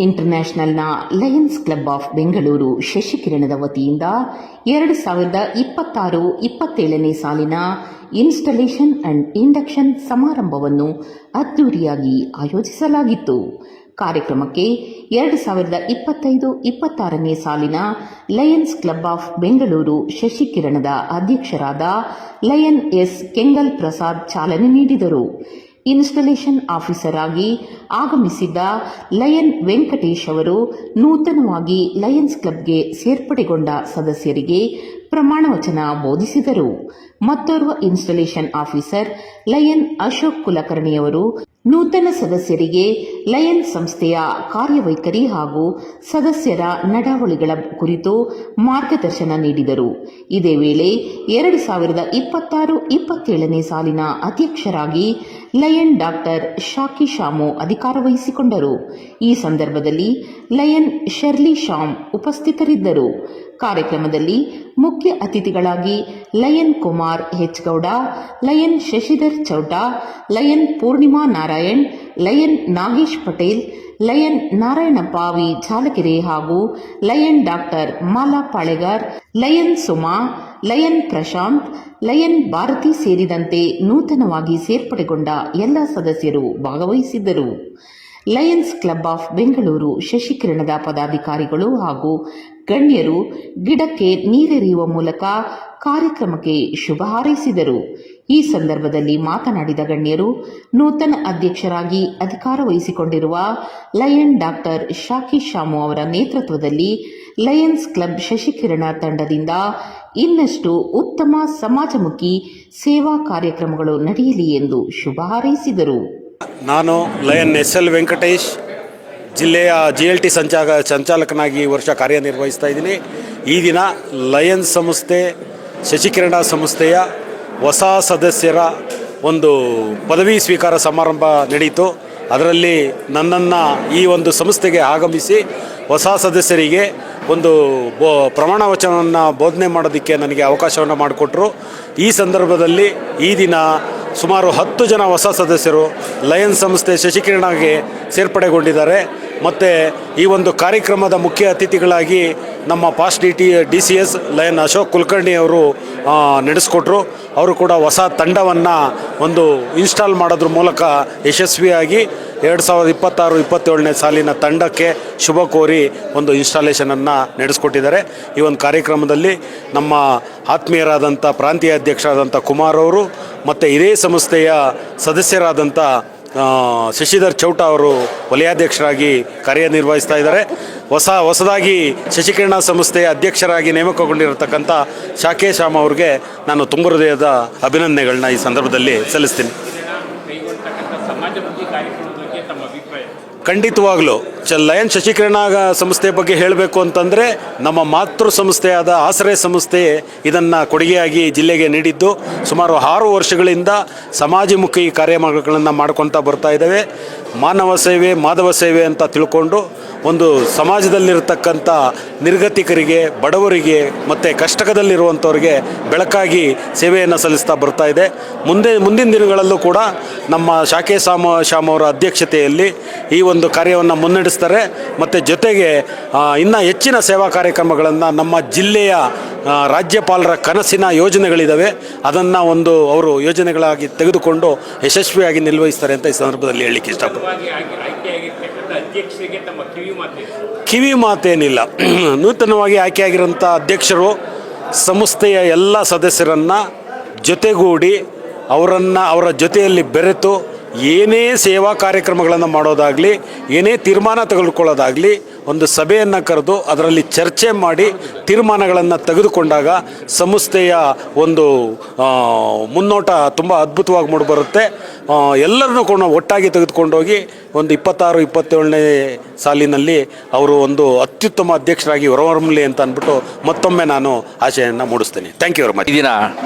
ಇಂಟರ್ನ್ಯಾಷನಲ್ನ Lions Club of Bengaluru ಶಶಿಕಿರಣದ ವತಿಯಿಂದ 2026-27ನೇ ಸಾಲಿನ installation and induction ಸಮಾರಂಭವನ್ನು ಅದ್ದೂರಿಯಾಗಿ ಆಯೋಜಿಸಲಾಗಿತ್ತು. ಕಾರ್ಯಕ್ರಮಕ್ಕೆ 2025-26ನೇ ಸಾಲಿನ ಲಯನ್ಸ್ ಕ್ಲಬ್ ಆಫ್ ಬೆಂಗಳೂರು ಶಶಿಕಿರಣದ ಅಧ್ಯಕ್ಷರಾದ ಲಯನ್ ಎಸ್ ಕೆಂಗಲ್ ಪ್ರಸಾದ್ ಚಾಲನೆ ನೀಡಿದರು. ಇನ್ಸ್ಟಾಲೇಷನ್ ಆಫೀಸರ್ ಆಗಿ ಆಗಮಿಸಿದ್ದ ಲಯನ್ ವೆಂಕಟೇಶ್ ಅವರು ನೂತನವಾಗಿ ಲಯನ್ಸ್ ಕ್ಲಬ್ಗೆ ಸೇರ್ಪಡೆಗೊಂಡ ಸದಸ್ಯರಿಗೆ ಪ್ರಮಾಣ ವಚನ ಬೋಧಿಸಿದರು. ಮತ್ತೋರ್ವ ಇನ್ಸ್ಟಾಲೇಷನ್ ಆಫೀಸರ್ ಲಯನ್ ಅಶೋಕ್ ಕುಲಕರ್ಣಿಯವರು ನೂತನ ಸದಸ್ಯರಿಗೆ ಲಯನ್ ಸಂಸ್ಥೆಯ ಕಾರ್ಯವೈಖರಿ ಹಾಗೂ ಸದಸ್ಯರ ನಡಾವಳಿಗಳ ಕುರಿತು ಮಾರ್ಗದರ್ಶನ ನೀಡಿದರು. ಇದೇ ವೇಳೆ 2026-27ನೇ ಸಾಲಿನ ಅಧ್ಯಕ್ಷರಾಗಿ ಲಯನ್ ಡಾಕ್ಟರ್ ಶಾಕಿ ಶಾಮು ಅಧಿಕಾರ ವಹಿಸಿಕೊಂಡರು. ಈ ಸಂದರ್ಭದಲ್ಲಿ ಲಯನ್ ಶರ್ಲಿ ಶಾಮ್ ಉಪಸ್ಥಿತರಿದ್ದರು. ಕಾರ್ಯಕ್ರಮದಲ್ಲಿ ಮುಖ್ಯ ಅತಿಥಿಗಳಾಗಿ lion Kumar H Gowda, lion Shashidhar Chouta, lion Poornima Narayan, lion Nagesh Patel, lion Narayanappa V Jhalakere ಹಾಗೂ lion doctor Mala Palegar, lion Suma, lion Prashanth, lion Bharathi ಸೇರಿದಂತೆ ನೂತನವಾಗಿ ಸೇರ್ಪಡೆಗೊಂಡ ಎಲ್ಲ ಸದಸ್ಯರು ಭಾಗವಹಿಸಿದ್ದರು. ಲಯನ್ಸ್ ಕ್ಲಬ್ ಆಫ್ ಬೆಂಗಳೂರು ಶಶಿಕಿರಣದ ಪದಾಧಿಕಾರಿಗಳು ಹಾಗೂ ಗಣ್ಯರು ಗಿಡಕ್ಕೆ ನೀರೆರೆಯುವ ಮೂಲಕ ಕಾರ್ಯಕ್ರಮಕ್ಕೆ ಶುಭ ಹಾರೈಸಿದರು. ಈ ಸಂದರ್ಭದಲ್ಲಿ ಮಾತನಾಡಿದ ಗಣ್ಯರು, ನೂತನ ಅಧ್ಯಕ್ಷರಾಗಿ ಅಧಿಕಾರ ವಹಿಸಿಕೊಂಡಿರುವ ಲಯನ್ ಡಾಕ್ಟರ್ ಶಾಕಿ ಶಾಮು ಅವರ ನೇತೃತ್ವದಲ್ಲಿ ಲಯನ್ಸ್ ಕ್ಲಬ್ ಶಶಿಕಿರಣ ತಂಡದಿಂದ ಇನ್ನಷ್ಟು ಉತ್ತಮ ಸಮಾಜಮುಖಿ ಸೇವಾ ಕಾರ್ಯಕ್ರಮಗಳು ನಡೆಯಲಿ ಎಂದು ಶುಭ ಹಾರೈಸಿದರು. ನಾನು ಲಯನ್ ಎಸ್.ಎಲ್. ವೆಂಕಟೇಶ್, ಜಿಲ್ಲೆಯ GLT ಸಂಚಾಲಕನಾಗಿ ಈ ವರ್ಷ ಕಾರ್ಯನಿರ್ವಹಿಸ್ತಾ ಇದ್ದೀನಿ. ಈ ದಿನ ಲಯನ್ ಸಂಸ್ಥೆ ಶಶಿಕಿರಣ ಸಂಸ್ಥೆಯ ಹೊಸ ಸದಸ್ಯರ ಒಂದು ಪದವಿ ಸ್ವೀಕಾರ ಸಮಾರಂಭ ನಡೆಯಿತು. ಅದರಲ್ಲಿ ನನ್ನನ್ನು ಈ ಒಂದು ಸಂಸ್ಥೆಗೆ ಆಗಮಿಸಿ ಹೊಸ ಸದಸ್ಯರಿಗೆ ಒಂದು ಪ್ರಮಾಣ ವಚನವನ್ನು ಬೋಧನೆ ಮಾಡೋದಕ್ಕೆ ನನಗೆ ಅವಕಾಶವನ್ನು ಮಾಡಿಕೊಟ್ರು. ಈ ಸಂದರ್ಭದಲ್ಲಿ ಈ ದಿನ ಸುಮಾರು 10 ಜನ ಹೊಸ ಸದಸ್ಯರು ಲಯನ್ ಸಂಸ್ಥೆ ಶಶಿಕಿರಣಗೆ ಸೇರ್ಪಡೆಗೊಂಡಿದ್ದಾರೆ. ಮತ್ತು ಈ ಒಂದು ಕಾರ್ಯಕ್ರಮದ ಮುಖ್ಯ ಅತಿಥಿಗಳಾಗಿ ನಮ್ಮ past DCS lion Ashok Kulkarni ಅವರು ನಡೆಸ್ಕೊಟ್ರು. ಅವರು ಕೂಡ ಹೊಸ ತಂಡವನ್ನು ಒಂದು ಇನ್ಸ್ಟಾಲ್ ಮಾಡೋದ್ರ ಮೂಲಕ ಯಶಸ್ವಿಯಾಗಿ 2026-27ನೇ ಸಾಲಿನ ತಂಡಕ್ಕೆ ಶುಭ ಕೋರಿ ಒಂದು ಇನ್ಸ್ಟಾಲೇಷನನ್ನು ನಡೆಸ್ಕೊಟ್ಟಿದ್ದಾರೆ. ಈ ಒಂದು ಕಾರ್ಯಕ್ರಮದಲ್ಲಿ ನಮ್ಮ ಆತ್ಮೀಯರಾದಂಥ ಪ್ರಾಂತೀಯ ಅಧ್ಯಕ್ಷರಾದಂಥ ಕುಮಾರ್ ಅವರು ಮತ್ತು ಇದೇ ಸಂಸ್ಥೆಯ ಸದಸ್ಯರಾದಂಥ ಶಶಿಧರ್ ಚೌಟಾ ಅವರು ವಲಯಾಧ್ಯಕ್ಷರಾಗಿ ಕಾರ್ಯನಿರ್ವಹಿಸ್ತಾ ಇದ್ದಾರೆ. ಹೊಸದಾಗಿ ಶಶಿಕಿರಣ ಸಂಸ್ಥೆಯ ಅಧ್ಯಕ್ಷರಾಗಿ ನೇಮಕಗೊಂಡಿರತಕ್ಕಂಥ ಶಾಕೆ ಶ್ಯಾಮ್ ಅವ್ರಿಗೆ ನಾನು ತುಂಬ ಹೃದಯದ ಅಭಿನಂದನೆಗಳನ್ನ ಈ ಸಂದರ್ಭದಲ್ಲಿ ಸಲ್ಲಿಸ್ತೀನಿ. ಖಂಡಿತವಾಗಲೂ ಲಯನ್ ಶಶಿಕಿರಣ ಸಂಸ್ಥೆ ಬಗ್ಗೆ ಹೇಳಬೇಕು ಅಂತಂದರೆ ನಮ್ಮ ಮಾತೃ ಸಂಸ್ಥೆಯಾದ ಆಸರೆ ಸಂಸ್ಥೆ ಇದನ್ನು ಕೊಡುಗೆಯಾಗಿ ಜಿಲ್ಲೆಗೆ ನೀಡಿದ್ದು. ಸುಮಾರು 6 ವರ್ಷಗಳಿಂದ ಸಮಾಜಮುಖಿ ಕಾರ್ಯಕ್ರಮಗಳನ್ನು ಮಾಡ್ಕೊತಾ ಬರ್ತಾ ಇದ್ದಾವೆ. ಮಾನವ ಸೇವೆ ಮಾಧವ ಸೇವೆ ಅಂತ ತಿಳ್ಕೊಂಡು ಒಂದು ಸಮಾಜದಲ್ಲಿರ್ತಕ್ಕಂಥ ನಿರ್ಗತಿಕರಿಗೆ, ಬಡವರಿಗೆ ಮತ್ತು ಕಷ್ಟಕದಲ್ಲಿರುವಂಥವ್ರಿಗೆ ಬೆಳಕಾಗಿ ಸೇವೆಯನ್ನು ಸಲ್ಲಿಸ್ತಾ ಬರ್ತಾ ಇದೆ. ಮುಂದಿನ ದಿನಗಳಲ್ಲೂ ಕೂಡ ನಮ್ಮ ಶಾಕೆ ಶ್ಯಾಮ್ ಅವರ ಅಧ್ಯಕ್ಷತೆಯಲ್ಲಿ ಈ ಒಂದು ಕಾರ್ಯವನ್ನು ಮುನ್ನಡೆಸ್ತಾರೆ. ಮತ್ತು ಜೊತೆಗೆ ಇನ್ನೂ ಹೆಚ್ಚಿನ ಸೇವಾ ಕಾರ್ಯಕ್ರಮಗಳನ್ನು ನಮ್ಮ ಜಿಲ್ಲೆಯ ರಾಜ್ಯಪಾಲರ ಕನಸಿನ ಯೋಜನೆಗಳಿದ್ದಾವೆ, ಅದನ್ನು ಅವರು ಯೋಜನೆಗಳಾಗಿ ತೆಗೆದುಕೊಂಡು ಯಶಸ್ವಿಯಾಗಿ ನಿರ್ವಹಿಸ್ತಾರೆ ಅಂತ ಈ ಸಂದರ್ಭದಲ್ಲಿ ಹೇಳಲಿಕ್ಕೆ ಇಷ್ಟಪಡ್ತೀನಿ. ಕಿವಿ ಮಾತೇನಿಲ್ಲ. ನೂತನವಾಗಿ ಆಯ್ಕೆಯಾಗಿರೋಂಥ ಅಧ್ಯಕ್ಷರು ಸಂಸ್ಥೆಯ ಎಲ್ಲ ಸದಸ್ಯರನ್ನು ಜೊತೆಗೂಡಿ ಅವರ ಜೊತೆಯಲ್ಲಿ ಬೆರೆತು ಏನೇ ಸೇವಾ ಕಾರ್ಯಕ್ರಮಗಳನ್ನು ಮಾಡೋದಾಗಲಿ, ಏನೇ ತೀರ್ಮಾನ ತೆಗೆದುಕೊಳ್ಳೋದಾಗಲಿ ಒಂದು ಸಭೆಯನ್ನು ಕರೆದು ಅದರಲ್ಲಿ ಚರ್ಚೆ ಮಾಡಿ ತೀರ್ಮಾನಗಳನ್ನು ತೆಗೆದುಕೊಂಡಾಗ ಸಂಸ್ಥೆಯ ಒಂದು ಮುನ್ನೋಟ ತುಂಬ ಅದ್ಭುತವಾಗಿ ಮೂಡಿಬರುತ್ತೆ. ಎಲ್ಲರನ್ನೂ ಕೂಡ ಒಟ್ಟಾಗಿ ತೆಗೆದುಕೊಂಡೋಗಿ ಒಂದು 26-27ನೇ ಸಾಲಿನಲ್ಲಿ ಅವರು ಒಂದು ಅತ್ಯುತ್ತಮ ಅಧ್ಯಕ್ಷರಾಗಿ ಹೊರಹೊಮ್ಮಲಿ ಅಂತ ಅಂದ್ಬಿಟ್ಟು ಮತ್ತೊಮ್ಮೆ ನಾನು ಆಶೆಯನ್ನು ಮೂಡಿಸ್ತೇನೆ. Thank you very much. ಈ ದಿನ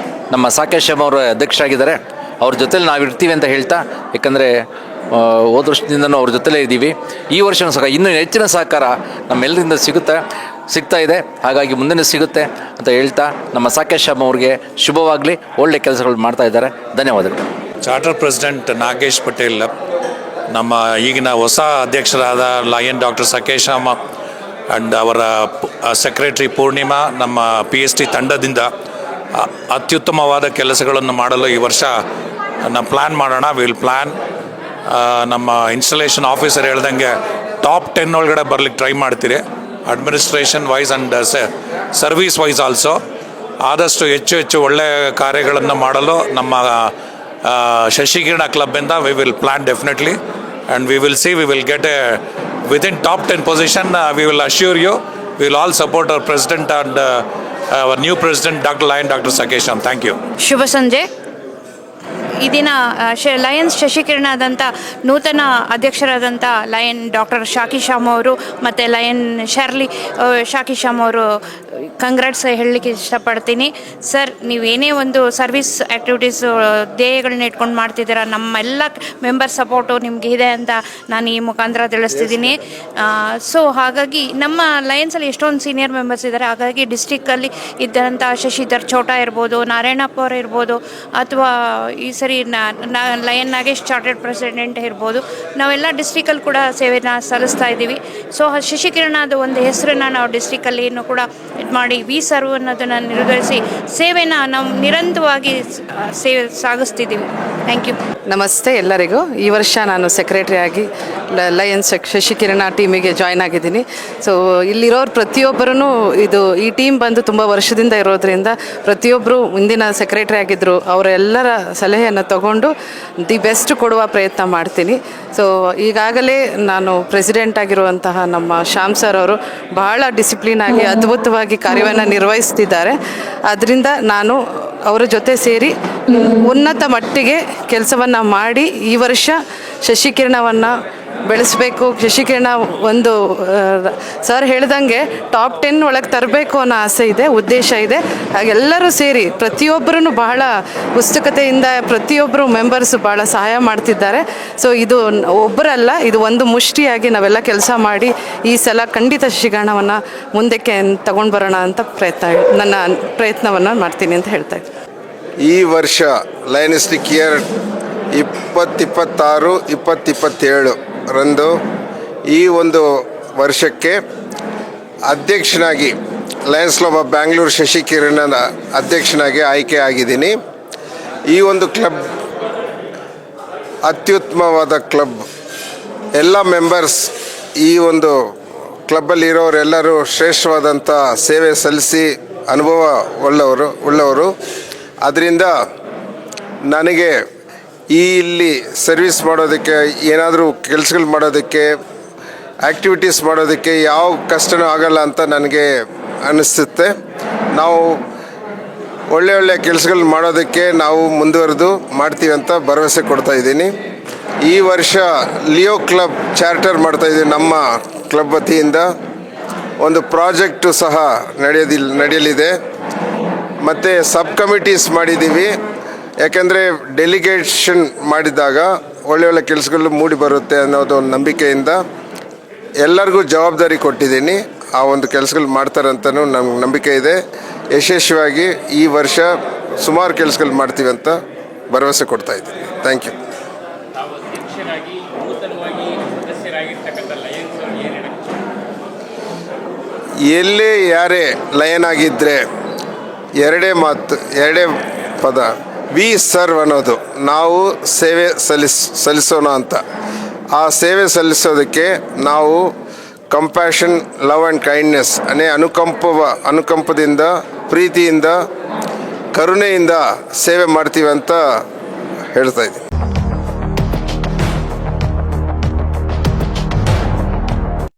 ನಮ್ಮ ಶಾಕೆ ಶ್ಯಾಮ್ ಅವರು ಅಧ್ಯಕ್ಷರಾಗಿದ್ದಾರೆ. ಅವ್ರ ಜೊತೆಲಿ ನಾವು ಇರ್ತೀವಿ ಅಂತ ಹೇಳ್ತಾ, ಯಾಕಂದರೆ ಹೋದ ವರ್ಷದಿಂದನೂ ಅವ್ರ ಜೊತೆಲೇ ಇದ್ದೀವಿ. ಈ ವರ್ಷವೂ ಸಹ ಇನ್ನೂ ಹೆಚ್ಚಿನ ಸಹಕಾರ ನಮ್ಮೆಲ್ಲರಿಂದ ಸಿಗ್ತಾ ಇದೆ. ಹಾಗಾಗಿ ಮುಂದೆ ಸಿಗುತ್ತೆ ಅಂತ ಹೇಳ್ತಾ ನಮ್ಮ ಶಾಕೆ ಶ್ಯಾಮ್ ಅವ್ರಿಗೆ ಶುಭವಾಗಲಿ, ಒಳ್ಳೆ ಕೆಲಸಗಳು ಮಾಡ್ತಾ ಇದ್ದಾರೆ. ಧನ್ಯವಾದಗಳು. ಚಾರ್ಟರ್ ಪ್ರೆಸಿಡೆಂಟ್ ನಾಗೇಶ್ ಪಟೇಲ್, ನಮ್ಮ ಈಗಿನ ಹೊಸ ಅಧ್ಯಕ್ಷರಾದ ಲಯನ್ ಡಾಕ್ಟರ್ ಸಕೇಶಾಮ ಆ್ಯಂಡ್ ಅವರ ಸೆಕ್ರೆಟರಿ ಪೂರ್ಣಿಮಾ ನಮ್ಮ PST ತಂಡದಿಂದ ಅತ್ಯುತ್ತಮವಾದ ಕೆಲಸಗಳನ್ನು ಮಾಡಲು ಈ ವರ್ಷ ನಾವು ಪ್ಲ್ಯಾನ್ ಮಾಡೋಣ. Will plan. ನಮ್ಮ ಇನ್ಸ್ಟಾಲೇಷನ್ ಆಫೀಸರ್ ಹೇಳ್ದಂಗೆ ಟಾಪ್ 10 ಒಳಗಡೆ ಬರ್ಲಿಕ್ಕೆ ಟ್ರೈ ಮಾಡ್ತೀರಿ, administration wise and service wise also. ಆದಷ್ಟು ಹೆಚ್ಚು ಒಳ್ಳೆಯ ಕಾರ್ಯಗಳನ್ನು ಮಾಡಲು ನಮ್ಮ ಶಶಿಕಿರಣ ಕ್ಲಬ್ಬಿಂದ we will plan definitely, and we will see, we will get a within top 10 position. We will assure you, we will all support our president and our new president doctor lion doctor Sakesham. Thank you. ಶುಭ ಸಂಜೆ. ಈ ದಿನ Lions ಶಶಿಕಿರಣಾದಂಥ ನೂತನ ಅಧ್ಯಕ್ಷರಾದಂಥ lion doctor ಶಾಕಿ Shyam ಅವರು ಮತ್ತು lion Shirley ಶಾಕಿ Shyam ಅವರು congrats ಹೇಳಲಿಕ್ಕೆ ಇಷ್ಟಪಡ್ತೀನಿ. ಸರ್, ನೀವೇನೇ ಒಂದು ಸರ್ವಿಸ್ ಆ್ಯಕ್ಟಿವಿಟೀಸ್ ಧ್ಯೇಯಗಳನ್ನ ಇಟ್ಕೊಂಡು ಮಾಡ್ತಿದ್ದೀರಾ, ನಮ್ಮೆಲ್ಲ ಮೆಂಬರ್ ಸಪೋರ್ಟು ನಿಮಗೆ ಇದೆ ಅಂತ ನಾನು ಈ ಮುಖಾಂತರ ತಿಳಿಸ್ತಿದ್ದೀನಿ. ಸೊ ಹಾಗಾಗಿ ನಮ್ಮ ಲಯನ್ಸಲ್ಲಿ ಎಷ್ಟೊಂದು ಸೀನಿಯರ್ ಮೆಂಬರ್ಸ್ ಇದ್ದಾರೆ. ಹಾಗಾಗಿ ಡಿಸ್ಟಿಕ್ಕಲ್ಲಿ ಇದ್ದಂಥ ಶಶಿಧರ್ ಛೋಟಾ ಇರ್ಬೋದು, ನಾರಾಯಣಪ್ಪ ಅವರು ಇರ್ಬೋದು, ಅಥವಾ ಈ ಸರಿ ಲಯನ್ ನಾಗೇಶ್ ಚಾರ್ಟರ್ಡ್ ಪ್ರೆಸಿಡೆಂಟ್ ಇರ್ಬೋದು, ನಾವೆಲ್ಲ ಡಿಸ್ಟಿಕಲ್ಲಿ ಕೂಡ ಸೇವೆನ ಸಲ್ಲಿಸ್ತಾ ಇದ್ದೀವಿ. ಸೊ ಶಶಿಕಿರಣದ ಒಂದು ಹೆಸರನ್ನು ನಾವು ಡಿಸ್ಟಿಕಲ್ಲಿ ಇನ್ನೂ ಕೂಡ ಇದು ಮಾಡಿ ವಿ ಸರ್ವ್ ಅನ್ನೋದನ್ನು ನಿರ್ವಹಿಸಿ ಸೇವೆನ ನಾವು ನಿರಂತರವಾಗಿ ಸಾಗಿಸ್ತಿದ್ದೀವಿ. Thank you. ನಮಸ್ತೆ ಎಲ್ಲರಿಗೂ. ಈ ವರ್ಷ ನಾನು ಸೆಕ್ರೆಟರಿಯಾಗಿ ಲಯನ್ಸ್ ಶಶಿಕಿರಣ ಟೀಮಿಗೆ ಜಾಯ್ನ್ ಆಗಿದ್ದೀನಿ. ಸೊ ಇಲ್ಲಿರೋರು ಪ್ರತಿಯೊಬ್ಬರೂ ಈ ಟೀಮ್ ಬಂದು ತುಂಬ ವರ್ಷದಿಂದ ಇರೋದ್ರಿಂದ ಪ್ರತಿಯೊಬ್ಬರು ಮುಂದಿನ ಸೆಕ್ರೆಟರಿ ಆಗಿದ್ದರು, ಅವರೆಲ್ಲರ ಸಲಹೆಯನ್ನು ತಗೊಂಡು ದಿ ಬೆಸ್ಟ್ ಕೊಡುವ ಪ್ರಯತ್ನ ಮಾಡ್ತೀನಿ. ಸೊ ಈಗಾಗಲೇ ನಾನು ಪ್ರೆಸಿಡೆಂಟ್ ಆಗಿರುವಂತಹ ನಮ್ಮ ಶ್ಯಾಮ್ ಸರ್ ಅವರು ಬಹಳ ಡಿಸಿಪ್ಲಿನ್ ಆಗಿ ಅದ್ಭುತವಾಗಿ ಕಾರ್ಯವನ್ನು ನಿರ್ವಹಿಸ್ತಿದ್ದಾರೆ. ಅದರಿಂದ ನಾನು ಅವರ ಜೊತೆ ಸೇರಿ ಉನ್ನತ ಮಟ್ಟಿಗೆ ಕೆಲಸವನ್ನು ಮಾಡಿ ಈ ವರ್ಷ ಶಶಿಕಿರಣವನ್ನು ಬೆಳೆಸಬೇಕು. ಶಶಿಕಿರಣ ಒಂದು ಸರ್ ಹೇಳ್ದಂಗೆ ಟಾಪ್ 10 ಒಳಗೆ ತರಬೇಕು ಅನ್ನೋ ಆಸೆ ಇದೆ, ಉದ್ದೇಶ ಇದೆ. ಹಾಗೆಲ್ಲರೂ ಸೇರಿ ಪ್ರತಿಯೊಬ್ಬರೂ ಬಹಳ ಉತ್ಸುಕತೆಯಿಂದ ಪ್ರತಿಯೊಬ್ಬರು ಮೆಂಬರ್ಸು ಭಾಳ ಸಹಾಯ ಮಾಡ್ತಿದ್ದಾರೆ. ಸೊ ಇದು ಒಬ್ಬರಲ್ಲ, ಇದು ಒಂದು ಮುಷ್ಟಿಯಾಗಿ ನಾವೆಲ್ಲ ಕೆಲಸ ಮಾಡಿ ಈ ಸಲ ಖಂಡಿತ ಶಶಿಕಿರಣವನ್ನು ಮುಂದಕ್ಕೆ ತಗೊಂಡು ಬರೋಣ ಅಂತ ನನ್ನ ಪ್ರಯತ್ನವನ್ನು ಮಾಡ್ತೀನಿ ಅಂತ ಹೇಳ್ತಾ ಇದ್ದೀನಿ. ಈ ವರ್ಷ ಲಯನಿಸ್ಟಿಕ್ ಇಯರ್ 2026, 2027 ರಂದು ಈ ಒಂದು ವರ್ಷಕ್ಕೆ ಅಧ್ಯಕ್ಷನಾಗಿ ಲಯನ್ಸ್ ಕ್ಲಬ್ ಆಫ್ ಬ್ಯಾಂಗ್ಳೂರು ಶಶಿಕಿರಣನ ಅಧ್ಯಕ್ಷನಾಗಿ ಆಯ್ಕೆ ಆಗಿದ್ದೀನಿ. ಈ ಒಂದು ಕ್ಲಬ್ ಅತ್ಯುತ್ತಮವಾದ ಕ್ಲಬ್. ಎಲ್ಲ ಮೆಂಬರ್ಸ್ ಈ ಒಂದು ಕ್ಲಬ್ಬಲ್ಲಿರೋರೆಲ್ಲರೂ ಶ್ರೇಷ್ಠವಾದಂಥ ಸೇವೆ ಸಲ್ಲಿಸಿ ಅನುಭವ ಉಳ್ಳವರು. ಅದರಿಂದ ನನಗೆ ಇಲ್ಲಿ ಸರ್ವಿಸ್ ಮಾಡೋದಕ್ಕೆ, ಏನಾದರೂ ಕೆಲಸಗಳು ಮಾಡೋದಕ್ಕೆ, ಆ್ಯಕ್ಟಿವಿಟೀಸ್ ಮಾಡೋದಕ್ಕೆ ಯಾವ ಕಷ್ಟನೂ ಆಗಲ್ಲ ಅಂತ ನನಗೆ ಅನ್ನಿಸುತ್ತೆ. ನಾವು ಒಳ್ಳೆಯ ಕೆಲಸಗಳು ಮಾಡೋದಕ್ಕೆ ನಾವು ಮುಂದುವರೆದು ಮಾಡ್ತೀವಿ ಅಂತ ಭರವಸೆ ಕೊಡ್ತಾಯಿದ್ದೀನಿ. ಈ ವರ್ಷ ಲಿಯೋ ಕ್ಲಬ್ ಚಾರ್ಟರ್ ಮಾಡ್ತಾಯಿದ್ದೀವಿ. ನಮ್ಮ ಕ್ಲಬ್ ವತಿಯಿಂದ ಒಂದು ಪ್ರಾಜೆಕ್ಟು ಸಹ ನಡೆಯಲಿದೆ. ಮತ್ತು ಸಬ್ ಕಮಿಟೀಸ್ ಮಾಡಿದ್ದೀವಿ. ಯಾಕೆಂದರೆ ಡೆಲಿಗೇಷನ್ ಮಾಡಿದಾಗ ಒಳ್ಳೆ ಕೆಲಸಗಳು ಮೂಡಿ ಬರುತ್ತೆ ಅನ್ನೋದು ಒಂದು ನಂಬಿಕೆಯಿಂದ ಎಲ್ಲರಿಗೂ ಜವಾಬ್ದಾರಿ ಕೊಟ್ಟಿದ್ದೀನಿ. ಆ ಒಂದು ಕೆಲಸಗಳು ಮಾಡ್ತಾರಂತನೂ ನಮ್ಗೆ ನಂಬಿಕೆ ಇದೆ. ಯಶಸ್ವಿಯಾಗಿ ಈ ವರ್ಷ ಸುಮಾರು ಕೆಲಸಗಳು ಮಾಡ್ತೀವಿ ಅಂತ ಭರವಸೆ ಕೊಡ್ತಾ ಇದ್ದೀನಿ. Thank you. ಎಲ್ಲೇ ಯಾರೇ ಲಯನ್ ಆಗಿದ್ದರೆ ಎರಡೇ ಪದ, ವಿ ಸರ್ವ್ ಅನ್ನೋದು, ನಾವು ಸೇವೆ ಸಲ್ಲಿಸೋಣ ಅಂತ. ಆ ಸೇವೆ ಸಲ್ಲಿಸೋದಕ್ಕೆ ನಾವು ಕಂಪ್ಯಾಷನ್, ಲವ್ ಆ್ಯಂಡ್ ಕೈಂಡ್ನೆಸ್ ಅನುಕಂಪದಿಂದ, ಪ್ರೀತಿಯಿಂದ, ಕರುಣೆಯಿಂದ ಸೇವೆ ಮಾಡ್ತೀವಿ ಅಂತ ಹೇಳ್ತಾ ಇದ್ದೀನಿ.